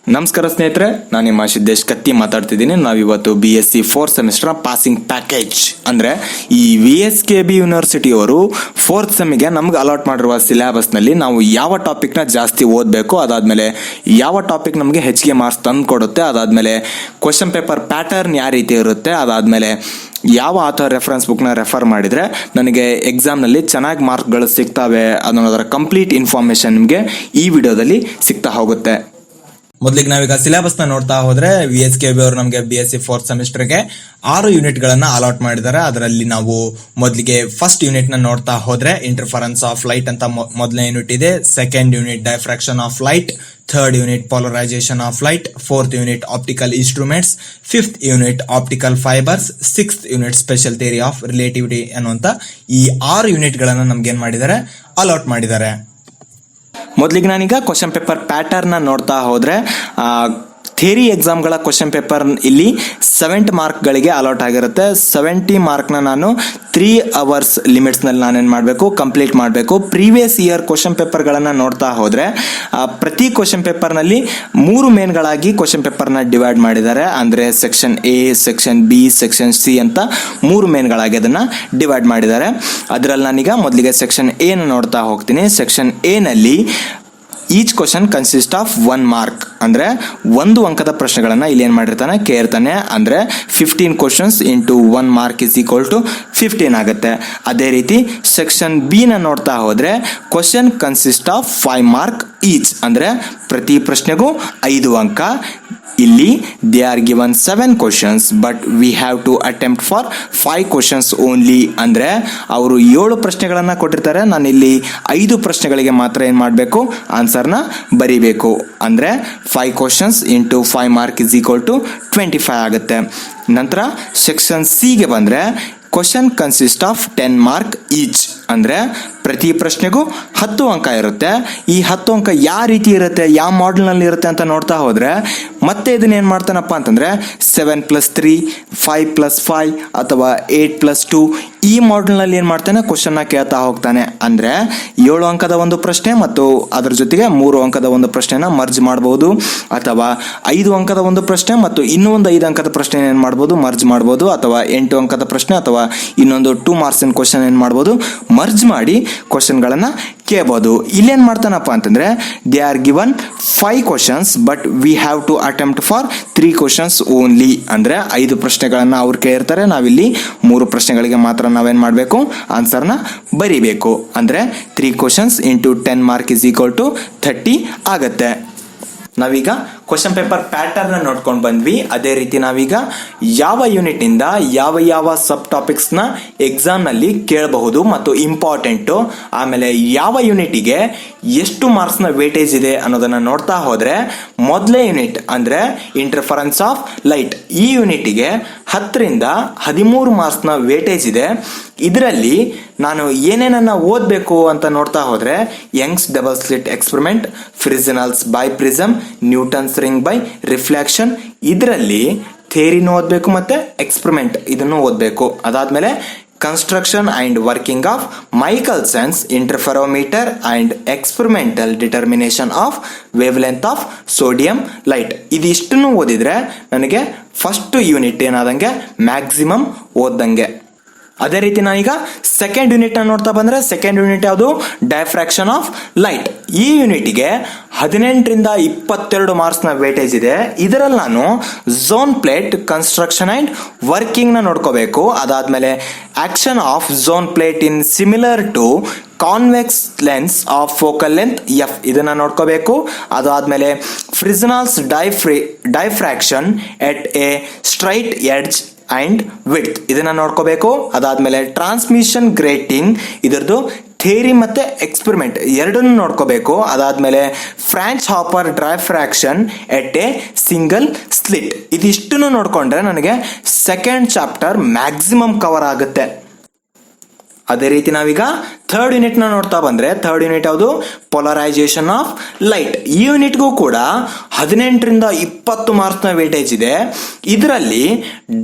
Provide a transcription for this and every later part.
ನಮಸ್ಕಾರ ಸ್ನೇಹಿತರೆ, ನಾನು ನಿಮ್ಮ ಸಿದ್ದೇಶ್ ಕತ್ತಿ ಮಾತಾಡ್ತಿದ್ದೀನಿ. ನಾವಿವತ್ತು BSc 4th semester passing package ಅಂದರೆ ಈ VSKB ಯೂನಿವರ್ಸಿಟಿಯವರು 4th ಸೆಮಿಗೆ ನಮ್ಗೆ ಅಲಾಟ್ ಮಾಡಿರುವ ಸಿಲೆಬಸ್ನಲ್ಲಿ ನಾವು ಯಾವ ಟಾಪಿಕ್ನ ಜಾಸ್ತಿ ಓದಬೇಕು, ಅದಾದಮೇಲೆ ಯಾವ ಟಾಪಿಕ್ ನಮಗೆ ಹೆಚ್ಚಿಗೆ ಮಾರ್ಕ್ಸ್ ತಂದು ಕೊಡುತ್ತೆ, ಅದಾದಮೇಲೆ ಕ್ವಶನ್ ಪೇಪರ್ ಪ್ಯಾಟರ್ನ್ ಯಾವ ರೀತಿ ಇರುತ್ತೆ, ಅದಾದಮೇಲೆ ಯಾವ ಆಥರ್ ರೆಫರೆನ್ಸ್ ಬುಕ್ನ ರೆಫರ್ ಮಾಡಿದರೆ ನನಗೆ ಎಕ್ಸಾಮ್ನಲ್ಲಿ ಚೆನ್ನಾಗಿ ಮಾರ್ಕ್ಗಳು ಸಿಗ್ತವೆ ಅನ್ನೋದರ ಕಂಪ್ಲೀಟ್ ಇನ್ಫಾರ್ಮೇಷನ್ ನಿಮಗೆ ಈ ವಿಡಿಯೋದಲ್ಲಿ ಸಿಗ್ತಾ ಹೋಗುತ್ತೆ. ಮೊದಲಿಗೆ ನಾವೀಗ ಸಿಲೆಬಸ್ ನ ನೋಡ್ತಾ ಹೋದ್ರೆ VSKB ಅವರು ನಮಗೆ BSc 4th ಸೆಮಿಸ್ಟರ್ಗೆ 6 ಯೂನಿಟ್ ಗಳನ್ನ ಅಲಾಟ್ ಮಾಡಿದ್ದಾರೆ. ಅದರಲ್ಲಿ ನಾವು ಮೊದಲಿಗೆ ಫಸ್ಟ್ ಯೂನಿಟ್ ನ ನೋಡ್ತಾ ಹೋದ್ರೆ ಇಂಟರ್ಫರೆನ್ಸ್ ಆಫ್ ಲೈಟ್ ಅಂತ ಮೊದಲನೇ ಯೂನಿಟ್ ಇದೆ. Second unit diffraction of light, third unit polarisation of light, fourth unit optical instruments, fifth unit optical fibres, sixth unit special theory of relativity ಅನ್ನುವಂತ ಈ 6 ಯೂನಿಟ್ ಗಳನ್ನ ನಮ್ಗೆ ಏನ್ ಮಾಡಿದ್ದಾರೆ, ಅಲಾಟ್ ಮಾಡಿದ್ದಾರೆ. ಮೊದಲಿಗೆ ನಾನೀಗ ಕ್ವಶನ್ ಪೇಪರ್ ಪ್ಯಾಟರ್ನ್ ನೋಡ್ತಾ ಹೋದ್ರೆ ಥಿಯರಿ ಎಕ್ಸಾಮ್ಗಳ ಕ್ವಶನ್ ಪೇಪರ್ ಇಲ್ಲಿ 70 ಮಾರ್ಕ್ಗಳಿಗೆ ಅಲಾಟ್ ಆಗಿರುತ್ತೆ. 70 ಮಾರ್ಕ್ನ ನಾನು 3 ಅವರ್ಸ್ ಲಿಮಿಟ್ಸ್ನಲ್ಲಿ ನಾನೇನು ಮಾಡಬೇಕು, ಕಂಪ್ಲೀಟ್ ಮಾಡಬೇಕು. ಪ್ರೀವಿಯಸ್ ಇಯರ್ ಕ್ವಶನ್ ಪೇಪರ್ಗಳನ್ನು ನೋಡ್ತಾ ಹೋದರೆ ಪ್ರತಿ ಕ್ವಶನ್ ಪೇಪರ್ನಲ್ಲಿ 3 ಮೇನ್ಗಳಾಗಿ ಕ್ವಶನ್ ಪೇಪರ್ನ ಡಿವೈಡ್ ಮಾಡಿದ್ದಾರೆ. ಅಂದರೆ section A, section B, section C ಅಂತ 3 ಮೇನ್ಗಳಾಗಿ ಅದನ್ನು ಡಿವೈಡ್ ಮಾಡಿದ್ದಾರೆ. ಅದರಲ್ಲಿ ನಾನೀಗ ಮೊದಲಿಗೆ ಸೆಕ್ಷನ್ A ನ ನೋಡ್ತಾ ಹೋಗ್ತೀನಿ. ಸೆಕ್ಷನ್ A ನಲ್ಲಿ each question consist of 1 mark, ಅಂದರೆ 1 ಅಂಕದ ಪ್ರಶ್ನೆಗಳನ್ನು ಇಲ್ಲಿ ಏನು ಮಾಡಿರ್ತಾನೆ, ಕೇಳ್ತಾನೆ. ಅಂದರೆ 15 questions into 1 mark is equal to 15 ಆಗುತ್ತೆ. ಅದೇ ರೀತಿ ಸೆಕ್ಷನ್ B ನ ನೋಡ್ತಾ ಹೋದರೆ question consist of 5 mark each, ಅಂದರೆ ಪ್ರತಿ ಪ್ರಶ್ನೆಗೂ 5 ಅಂಕ. ಇಲ್ಲಿ they are given 7 questions but we have to attempt for 5 questions only. ಅಂದರೆ ಅವರು 7 ಪ್ರಶ್ನೆಗಳನ್ನು ಕೊಟ್ಟಿರ್ತಾರೆ, ನಾನು ಇಲ್ಲಿ 5 ಪ್ರಶ್ನೆಗಳಿಗೆ ಮಾತ್ರ ಏನು ಮಾಡಬೇಕು, ಆನ್ಸರ್ನ ಬರೀಬೇಕು. ಅಂದರೆ 5 questions into 5 mark is equal to 25 ಆಗುತ್ತೆ. ನಂತರ ಸೆಕ್ಷನ್ ಸಿಗೆ ಬಂದರೆ question consist of 10 mark each, ಅಂದರೆ ಪ್ರತಿ ಪ್ರಶ್ನೆಗೂ 10 ಅಂಕ ಇರುತ್ತೆ. ಈ 10 ಅಂಕ ಯಾವ ರೀತಿ ಇರುತ್ತೆ, ಯಾವ ಮಾಡೆಲ್ನಲ್ಲಿ ಇರುತ್ತೆ ಅಂತ ನೋಡ್ತಾ ಹೋದರೆ ಮತ್ತೆ ಇದನ್ನ ಏನು ಮಾಡ್ತಾನಪ್ಪ ಅಂತಂದರೆ 7+3, 5+5 ಅಥವಾ 8+2 ಈ ಮಾಡೆಲ್ನಲ್ಲಿ ಏನು ಮಾಡ್ತಾನೆ, ಕ್ವಶನ್ನ ಕೇಳ್ತಾ ಹೋಗ್ತಾನೆ. ಅಂದರೆ 7 ಅಂಕದ ಒಂದು ಪ್ರಶ್ನೆ ಮತ್ತು ಅದರ ಜೊತೆಗೆ 3 ಅಂಕದ ಒಂದು ಪ್ರಶ್ನೆನ ಮರ್ಜ್ ಮಾಡ್ಬೋದು, ಅಥವಾ 5 ಅಂಕದ ಒಂದು ಪ್ರಶ್ನೆ ಮತ್ತು ಇನ್ನೂ ಒಂದು 5 ಅಂಕದ ಪ್ರಶ್ನೆ ಏನು ಮಾಡ್ಬೋದು, ಮರ್ಜ್ ಮಾಡ್ಬೋದು, ಅಥವಾ 8 ಅಂಕದ ಪ್ರಶ್ನೆ ಅಥವಾ ಇನ್ನೊಂದು 2 ಮಾರ್ಕ್ಸ್ ಕ್ವಶನ್ ಏನು ಮಾಡ್ಬೋದು, ಮರ್ಜ್ ಮಾಡಿ ಕ್ವಶನ್ಗಳನ್ನು ಕೇಳ್ಬೋದು. ಇಲ್ಲೇನು ಮಾಡ್ತಾನಪ್ಪ ಅಂತಂದರೆ they are given 5 questions but we have to attempt for 3 questions only. ಅಂದರೆ 5 ಪ್ರಶ್ನೆಗಳನ್ನು ಅವ್ರು ಕೇಳಿರ್ತಾರೆ, ನಾವಿಲ್ಲಿ 3 ಪ್ರಶ್ನೆಗಳಿಗೆ ಮಾತ್ರ ನಾವೇನು ಮಾಡಬೇಕು, ಆನ್ಸರ್ನ ಬರೀಬೇಕು. ಅಂದರೆ 3 questions into 10 mark is equal to 30 ಆಗುತ್ತೆ. ನಾವೀಗ ಕ್ವಶನ್ ಪೇಪರ್ ಪ್ಯಾಟರ್ನ್ ನೋಡ್ಕೊಂಡು ಬಂದ್ವಿ. ಅದೇ ರೀತಿ ನಾವೀಗ ಯಾವ ಯೂನಿಟ್ನಿಂದ ಯಾವ ಸಬ್ ಟಾಪಿಕ್ಸ್ನ ಎಕ್ಸಾಮ್ನಲ್ಲಿ ಕೇಳಬಹುದು ಮತ್ತು ಇಂಪಾರ್ಟೆಂಟು, ಆಮೇಲೆ ಯಾವ ಯೂನಿಟಿಗೆ ಎಷ್ಟು ಮಾರ್ಕ್ಸ್ನ ವೇಟೇಜ್ ಇದೆ ಅನ್ನೋದನ್ನು ನೋಡ್ತಾ ಹೋದರೆ ಮೊದಲೇ ಯೂನಿಟ್ ಅಂದರೆ ಇಂಟರ್ಫರೆನ್ಸ್ ಆಫ್ ಲೈಟ್, ಈ ಯೂನಿಟಿಗೆ 10ರಿಂದ 13 ಮಾರ್ಕ್ಸ್ನ ವೇಟೇಜ್ ಇದೆ. ಇದರಲ್ಲಿ ನಾನು ಏನೇನನ್ನ ಓದಬೇಕು ಅಂತ ನೋಡ್ತಾ ಹೋದರೆ Young's double slit experiment, Fresnel's biprism, Newton's ring by reflection, ಇದರಲ್ಲಿ ಥಿಯರಿನೂ ಓದಬೇಕು ಮತ್ತು ಎಕ್ಸ್ಪೆರಿಮೆಂಟ್ ಇದನ್ನು ಓದಬೇಕು. ಅದಾದಮೇಲೆ construction and working of Michelson's interferometer and experimental determination of wave length of sodium light, ಇದಿಷ್ಟನ್ನು ಓದಿದರೆ ನನಗೆ ಫಸ್ಟ್ ಯೂನಿಟ್ ಏನಾದಂಗೆ ಮ್ಯಾಕ್ಸಿಮಮ್ ಓದ್ದಂಗೆ. ಅದೇ ರೀತಿ ನಾನೀಗ ಸೆಕೆಂಡ್ ಯೂನಿಟ್ ನೋಡ್ತಾ ಬಂದರೆ ಸೆಕೆಂಡ್ ಯೂನಿಟ್ ಯಾವುದು, ಡೈಫ್ರಾಕ್ಷನ್ ಆಫ್ ಲೈಟ್. ಈ ಯೂನಿಟಿಗೆ 18ರಿಂದ 22 ಮಾರ್ಕ್ಸ್ನ ವೇಟೇಜ್ ಇದೆ. ಇದರಲ್ಲಿ ನಾನು ಝೋನ್ ಪ್ಲೇಟ್ ಕನ್ಸ್ಟ್ರಕ್ಷನ್ ಆ್ಯಂಡ್ ವರ್ಕಿಂಗ್ನ ನೋಡ್ಕೋಬೇಕು. ಅದಾದಮೇಲೆ action of zone plate in similar to convex lens of focal length F ಇದನ್ನು ನೋಡ್ಕೋಬೇಕು. ಅದಾದಮೇಲೆ Fresnel's diffraction at a straight edge and width ಇದನ್ನು ನೋಡ್ಕೋಬೇಕು. ಅದಾದಮೇಲೆ ಟ್ರಾನ್ಸ್ಮಿಷನ್ ಗ್ರೇಟಿಂಗ್ ಇದರದ್ದು ಥಿಯರಿ ಮತ್ತು ಎಕ್ಸ್ಪೆರಿಮೆಂಟ್ ಎರಡನ್ನೂ ನೋಡ್ಕೋಬೇಕು. ಅದಾದಮೇಲೆ Fraunhofer diffraction at a single slit, ಇದಿಷ್ಟನ್ನು ನೋಡಿಕೊಂಡ್ರೆ ನನಗೆ ಸೆಕೆಂಡ್ ಚಾಪ್ಟರ್ ಮ್ಯಾಕ್ಸಿಮಮ್ ಕವರ್ ಆಗುತ್ತೆ. ಅದೇ ರೀತಿ ನಾವೀಗ ಥರ್ಡ್ ಯೂನಿಟ್ನ ನೋಡ್ತಾ ಬಂದರೆ ಥರ್ಡ್ ಯೂನಿಟ್ ಯಾವುದು, ಪೊಲರೈಸೇಷನ್ ಆಫ್ ಲೈಟ್. ಈ ಯೂನಿಟ್ಗೂ ಕೂಡ 18ರಿಂದ 20 ಮಾರ್ಕ್ಸ್ನ ವೇಟೇಜ್ ಇದೆ. ಇದರಲ್ಲಿ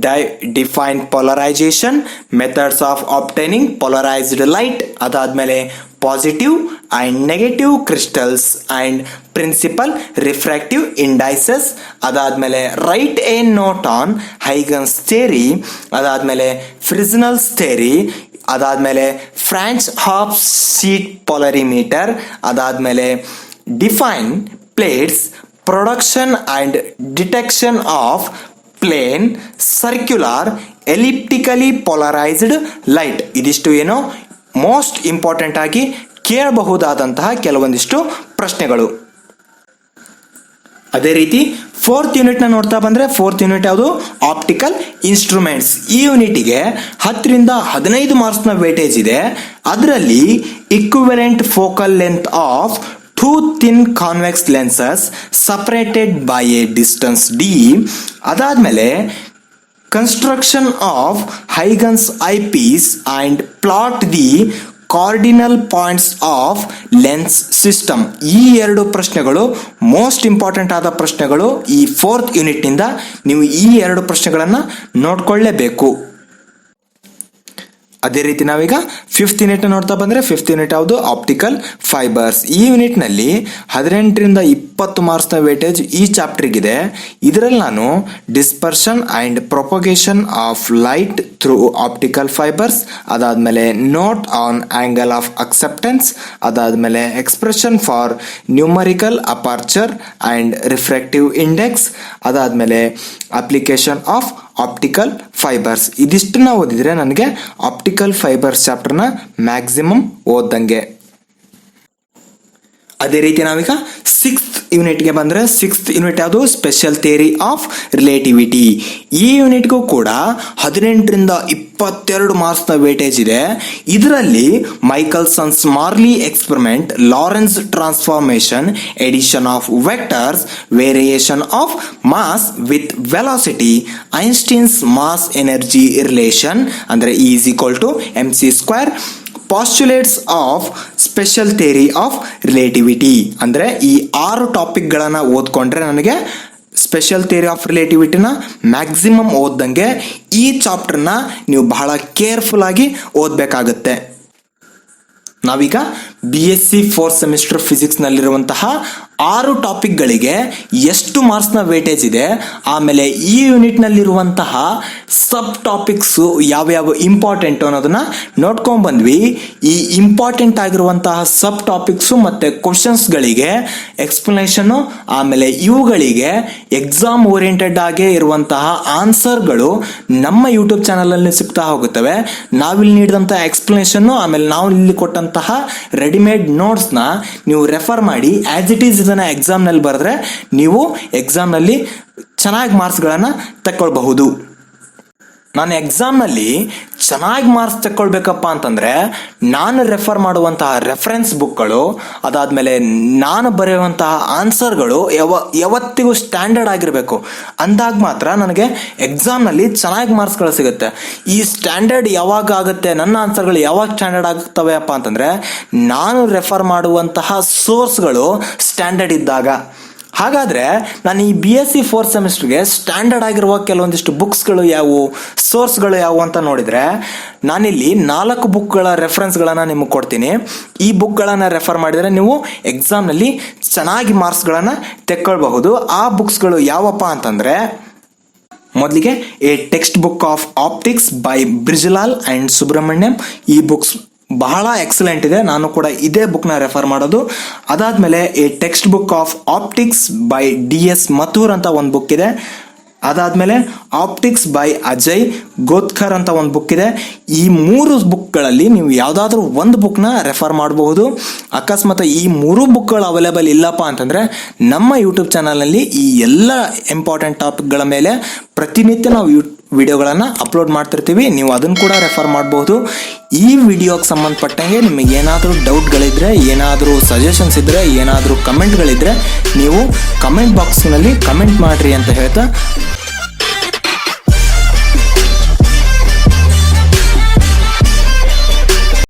define polarisation, methods of obtaining polarised light, ಅದಾದಮೇಲೆ positive and negative crystals and principal refractive indices, ಅದಾದ್ಮೇಲೆ write a note on Huygens theory, ಅದಾದ್ಮೇಲೆ ಫ್ರಿಸ್ನಲ್ಸ್ ಥಿಯರಿ, ಅದಾದ್ಮೇಲೆ ಫ್ರಾನ್ಸ್ ಹಾಫ್ ಶೀಟ್ ಪೊಲರಿಮೀಟರ್, ಅದಾದ್ಮೇಲೆ define plates, production and detection of plane, circular, elliptically polarised light. ಇದಿಷ್ಟು ಏನು most important ಆಗಿ ಕೇಳಬಹುದಾದಂತಹ ಕೆಲವೊಂದಿಷ್ಟು ಪ್ರಶ್ನೆಗಳು. ಅದೇ ರೀತಿ ಫೋರ್ತ್ ಯೂನಿಟ್ ನ ನೋಡ್ತಾ ಬಂದ್ರೆ ಫೋರ್ತ್ ಯೂನಿಟ್ ಯಾವುದು? Optical instruments. ಈ ಯೂನಿಟ್ಗೆ 10 ರಿಂದ 15 ಮಾರ್ಕ್ಸ್ ನ ವೇಟೇಜ್ ಇದೆ. ಅದರಲ್ಲಿ equivalent focal length of two thin convex lenses separated by a distance d, ಅದಾದ್ಮೇಲೆ construction of Huygens eyepiece and plot the cardinal points of lens system. ಈ ಎರಡು ಪ್ರಶ್ನೆಗಳು ಮೋಸ್ಟ್ ಇಂಪಾರ್ಟೆಂಟ್ ಆದ ಪ್ರಶ್ನೆಗಳು. ಈ ಫೋರ್ತ್ ಯೂನಿಟ್ ನಿಂದ ನೀವು ಈ ಎರಡು ಪ್ರಶ್ನೆಗಳನ್ನ ನೋಡ್ಕೊಳ್ಳೇಬೇಕು. ಅದೇ ರೀತಿ ನಾವೀಗ ಫಿಫ್ತ್ ಯೂನಿಟ್ ನೋಡ್ತಾ ಬಂದ್ರೆ ಫಿಫ್ತ್ ಯೂನಿಟ್ ಯಾವುದು? Optical fibres. ಈ ಯೂನಿಟ್ ನಲ್ಲಿ 18 ರಿಂದ 20 ಮಾರ್ಕ್ಸ್ ನ ವೇಟೇಜ್ ಈ ಚಾಪ್ಟರ್ಗಿದೆ. ಇದರಲ್ಲಿ ನಾನು dispersion and propagation of light through optical fibres, ಅದಾದ್ಮೇಲೆ note on angle of acceptance, ಅದಾದ್ಮೇಲೆ expression for numerical aperture and refractive index, ಅದಾದ್ಮೇಲೆ ಅಪ್ಲಿಕೇಶನ್ ಆಫ್ ಆಪ್ಟಿಕಲ್ ಫೈಬರ್ಸ್. ಇದಿಷ್ಟನ್ನ ಓದಿದ್ರೆ ನನಗೆ ಆಪ್ಟಿಕಲ್ ಫೈಬರ್ಸ್ ಚಾಪ್ಟರ್ನ ಮ್ಯಾಕ್ಸಿಮಮ್ ಓದ್ದಂಗೆ. ಅದೇ ರೀತಿ ನಾವೀಗ ಸಿಕ್ಸ್ತ್ ಯೂನಿಟ್ಗೆ ಬಂದ್ರೆ ಸಿಕ್ಸ್ತ್ ಯೂನಿಟ್ ಯಾವುದು? Special theory of relativity. ಈ ಯೂನಿಟ್ಗೂ ಕೂಡ 18 ರಿಂದ 22 ಮಾರ್ಕ್ಸ್ ನ ವೇಟೇಜ್ ಇದೆ. ಇದರಲ್ಲಿ Michelson's Morley experiment, Lorentz transformation, addition of vectors, variation of mass with velocity, Einstein's mass energy relation ಅಂದ್ರೆ E = mc², postulates of special theory of relativity. ಅಂದ್ರೆ ಈ 6 ಟಾಪಿಕ್ಗಳನ್ನ ಓದ್ಕೊಂಡ್ರೆ ನನಗೆ ಸ್ಪೆಷಲ್ ಥಿಯರಿ ಆಫ್ ರಿಲೇಟಿವಿಟಿನ ಮ್ಯಾಕ್ಸಿಮಮ್ ಓದ್ದಂಗೆ. ಈ ಚಾಪ್ಟರ್ನ ನೀವು ಬಹಳ ಕೇರ್ಫುಲ್ ಆಗಿ ಓದಬೇಕಾಗುತ್ತೆ. ನಾವೀಗ BSc 4th ಸೆಮಿಸ್ಟರ್ ಫಿಸಿಕ್ಸ್ ನಲ್ಲಿರುವಂತಹ 6 ಟಾಪಿಕ್ಗಳಿಗೆ ಎಷ್ಟು ಮಾರ್ಕ್ಸ್ ನ ವೇಟೇಜ್ ಇದೆ, ಆಮೇಲೆ ಈ ಯೂನಿಟ್ ನಲ್ಲಿರುವಂತಹ ಸಬ್ ಟಾಪಿಕ್ಸ್ ಯಾವ್ಯಾವ ಇಂಪಾರ್ಟೆಂಟ್ ಅನ್ನೋದನ್ನ ನೋಡ್ಕೊಂಡ್ ಬಂದ್ವಿ. ಈ ಇಂಪಾರ್ಟೆಂಟ್ ಆಗಿರುವಂತಹ ಸಬ್ ಟಾಪಿಕ್ಸ್ ಮತ್ತೆ ಕ್ವಶನ್ಸ್ ಗಳಿಗೆ ಎಕ್ಸ್ಪ್ಲನೇಷನ್, ಆಮೇಲೆ ಇವುಗಳಿಗೆ ಎಕ್ಸಾಮ್ ಓರಿಯೆಂಟೆಡ್ ಆಗಿ ಇರುವಂತಹ ಆನ್ಸರ್ಗಳು ನಮ್ಮ ಯೂಟ್ಯೂಬ್ ಚಾನಲ್ ಅಲ್ಲಿ ಸಿಗ್ತಾ ಹೋಗುತ್ತವೆ. ನಾವಿಲ್ಲಿ ನೀಡಿದಂತಹ ಎಕ್ಸ್ಪ್ಲನೇಷನ್, ಆಮೇಲೆ ನಾವು ಇಲ್ಲಿ ಕೊಟ್ಟಂತಹ ರೆಡಿಮೇಡ್ ನೋಟ್ಸ್ ನ ನೀವು ರೆಫರ್ ಮಾಡಿ ಆಸ್ ಇಟ್ ಈಸ್ ಇದನ್ನ ಎಕ್ಸಾಮ್ ನಲ್ಲಿ ಬರೆದ್ರೆ ನೀವು ಎಕ್ಸಾಮ್ ನಲ್ಲಿ ಚೆನ್ನಾಗಿ ಮಾರ್ಕ್ಸ್ ಗಳನ್ನ ತಕ್ಕೊಳ್ಬಹುದು. ನಾನು ಎಕ್ಸಾಮ್ ನಲ್ಲಿ ಚೆನ್ನಾಗಿ ಮಾರ್ಕ್ಸ್ ತಕ್ಕೊಳ್ಬೇಕಪ್ಪ ಅಂತಂದ್ರೆ ನಾನು ರೆಫರ್ ಮಾಡುವಂತಹ ರೆಫರೆನ್ಸ್ ಬುಕ್ಗಳು, ಅದಾದ್ಮೇಲೆ ನಾನು ಬರೆಯುವಂತಹ ಆನ್ಸರ್ಗಳು ಯಾವತ್ತಿಗೂ ಸ್ಟ್ಯಾಂಡರ್ಡ್ ಆಗಿರಬೇಕು. ಅಂದಾಗ ಮಾತ್ರ ನನಗೆ ಎಕ್ಸಾಮ್ ನಲ್ಲಿ ಚೆನ್ನಾಗಿ ಮಾರ್ಕ್ಸ್ಗಳು ಸಿಗುತ್ತೆ. ಈ ಸ್ಟ್ಯಾಂಡರ್ಡ್ ಯಾವಾಗ ಆಗುತ್ತೆ, ನನ್ನ ಆನ್ಸರ್ಗಳು ಯಾವಾಗ ಸ್ಟ್ಯಾಂಡರ್ಡ್ ಆಗುತ್ತವೆ ಅಪ್ಪ ಅಂತಂದ್ರೆ ನಾನು ರೆಫರ್ ಮಾಡುವಂತಹ ಸೋರ್ಸ್ಗಳು ಸ್ಟ್ಯಾಂಡರ್ಡ್ ಇದ್ದಾಗ. ಹಾಗಾದ್ರೆ ನಾನು ಈ BSc 4th ಸೆಮಿಸ್ಟರ್ಗೆ ಸ್ಟ್ಯಾಂಡರ್ಡ್ ಆಗಿರುವ ಕೆಲವೊಂದಿಷ್ಟು ಬುಕ್ಸ್ಗಳು ಯಾವುವು, ಸೋರ್ಸ್ಗಳು ಯಾವುವು ಅಂತ ನೋಡಿದ್ರೆ ನಾನಿಲ್ಲಿ 4 ಬುಕ್ಗಳ ರೆಫರೆನ್ಸ್ಗಳನ್ನ ನಿಮಗೆ ಕೊಡ್ತೀನಿ. ಈ ಬುಕ್ಗಳನ್ನ ರೆಫರ್ ಮಾಡಿದ್ರೆ ನೀವು ಎಕ್ಸಾಮ್ನಲ್ಲಿ ಚೆನ್ನಾಗಿ ಮಾರ್ಕ್ಸ್ಗಳನ್ನ ತೆಕ್ಕೊಳ್ಬಹುದು. ಆ ಬುಕ್ಸ್ಗಳು ಯಾವಪ್ಪ ಅಂತಂದ್ರೆ ಮೊದಲಿಗೆ a text book of optics by Brijlal and Subrahmanyam. ಈ ಬುಕ್ಸ್ ಬಹಳ ಎಕ್ಸಲೆಂಟ್ ಇದೆ, ನಾನು ಕೂಡ ಇದೇ ಬುಕ್ ನ ರೆಫರ್ ಮಾಡೋದು. ಅದಾದ್ಮೇಲೆ A text book of optics by DS Mathur ಅಂತ ಒಂದು ಬುಕ್ ಇದೆ. ಅದಾದ್ಮೇಲೆ ಆಪ್ಟಿಕ್ಸ್ ಬೈ ಅಜಯ್ ಗೋತ್ಕರ್ ಅಂತ ಒಂದು ಬುಕ್ ಇದೆ. ಈ 3 ಬುಕ್ಗಳಲ್ಲಿ ನೀವು ಯಾವ್ದಾದ್ರು ಒಂದು ಬುಕ್ ನ ರೆಫರ್ ಮಾಡಬಹುದು. ಅಕಸ್ಮಾತ್ ಈ 3 ಬುಕ್ಗಳು ಅವೈಲೇಬಲ್ ಇಲ್ಲಪ್ಪ ಅಂತಂದ್ರೆ ನಮ್ಮ ಯೂಟ್ಯೂಬ್ ಚಾನಲ್ ನಲ್ಲಿ ಈ ಎಲ್ಲ ಇಂಪಾರ್ಟೆಂಟ್ ಟಾಪಿಕ್ಗಳ ಮೇಲೆ ಪ್ರತಿನಿತ್ಯ ನಾವು ವಿಡಿಯೋಗಳನ್ನ ಅಪ್ಲೋಡ್ ಮಾಡ್ತಿರ್ತೀವಿ. ನೀವು ಅದನ್ನು ಕೂಡ ರೆಫರ್ ಮಾಡಬಹುದು. ಈ ವಿಡಿಯೋಗೆ ಸಂಬಂಧಪಟ್ಟಂಗೆ ನಿಮಗೆ ಏನಾದರೂ ಡೌಟ್ಗಳಿದ್ರೆ, ಏನಾದರೂ ಸಜೆಷನ್ಸ್ ಇದ್ರೆ, ಏನಾದರೂ ಕಮೆಂಟ್ಗಳಿದ್ರೆ ನೀವು ಕಮೆಂಟ್ ಬಾಕ್ಸ್ನಲ್ಲಿ ಕಮೆಂಟ್ ಮಾಡ್ರಿ ಅಂತ ಹೇಳ್ತಾ